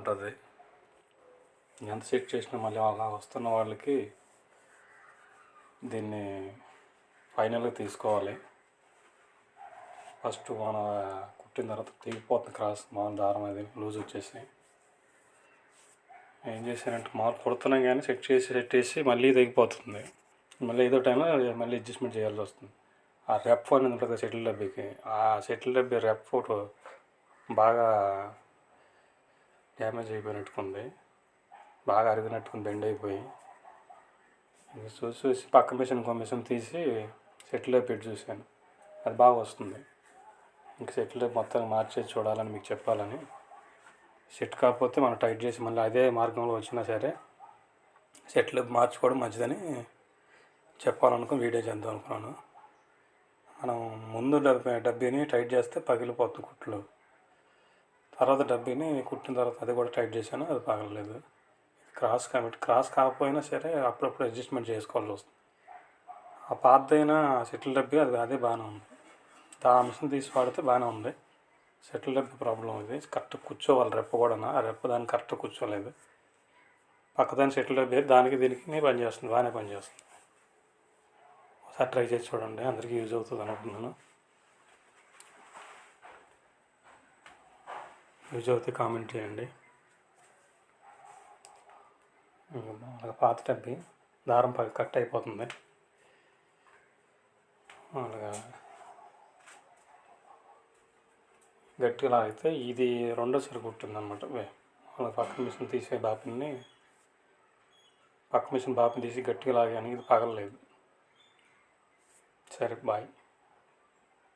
ఉంటుంది. ఎంత సెట్ చేసినా మళ్ళీ అలా వస్తున్న వాళ్ళకి దీన్ని ఫైనల్గా తీసుకోవాలి. ఫస్ట్ మన కుట్టిన తర్వాత తెగిపోతుంది క్రాస్ మామూలు దారం, అది లూజ్ వచ్చేసి. ఏం చేశానంటే మామూలు కుడుతున్నాం కానీ సెట్ చేసి మళ్ళీ తెగిపోతుంది. మళ్ళీ ఏదో టైంలో మళ్ళీ అడ్జస్ట్మెంట్ చేయాల్సి వస్తుంది. ఆ రెప్ అని ఉంటుంది షటిల్ డబ్బీకి, ఆ షటిల్ డబ్బీ రెప్ ఫోటో బాగా డ్యామేజ్ అయిపోయినట్టుకుంది, బాగా అరిగినట్టుకుంది, బెండ్ అయిపోయి. చూసి పక్క మిషన్ ఇంకో మిషన్ తీసి షటిల్ డబ్బీ పెట్టి చూశాను, అది బాగా వస్తుంది. ఇంక షటిల్ డబ్బీ మొత్తం మార్చేసి చూడాలని మీకు చెప్పాలని. సెట్ కాకపోతే మనం టైట్ చేసి మళ్ళీ అదే మార్గంలో వచ్చినా సరే షటిల్ డబ్బీ మార్చుకోవడం మంచిదని చెప్పాలనుకుని వీడియో చేద్దాం అనుకున్నాను. మనం ముందు డబ్బీని టైట్ చేస్తే పగిలిపోతుంది కుట్లు, తర్వాత డబ్బీని కుట్టిన తర్వాత అది కూడా టైట్ చేశాను, అది పగలలేదు. క్రాస్ కాబట్టి క్రాస్ కాకపోయినా సరే అప్పుడప్పుడు అడ్జస్ట్మెంట్ చేసుకోవాల్సి వస్తుంది. ఆ పాతదైన షటిల్ డబ్బీ అదే బాగానే ఉంది. ఆ మిషన్ తీసి వాడితే బాగానే ఉంది. షటిల్ డబ్బీ ప్రాబ్లం ఇది, కరెక్ట్ కూర్చోవాలి రెప్ప కూడా, ఆ రెప్ప దానికి కరెక్ట్ కూర్చోలేదు. పక్కదాని షటిల్ డబ్బీ దానికి దీనికి పనిచేస్తుంది, బాగానే పనిచేస్తుంది. ఒకసారి ట్రై చేసి చూడండి, అందరికీ యూజ్ అవుతుంది అనుకుంటున్నాను. యూజ్ అవుతే కామెంట్ చేయండి. పాత డబ్బీ దారం కట్ అయిపోతుంది, అలాగా గట్టిగా లాగితే ఇది రెండోసారి కుట్టింది అనమాట. పక్క మిషన్ తీసే పక్క మిషన్ బాపిని తీసి గట్టిగా లాగాను, ఇది పగలలేదు. సరే, బాయ్.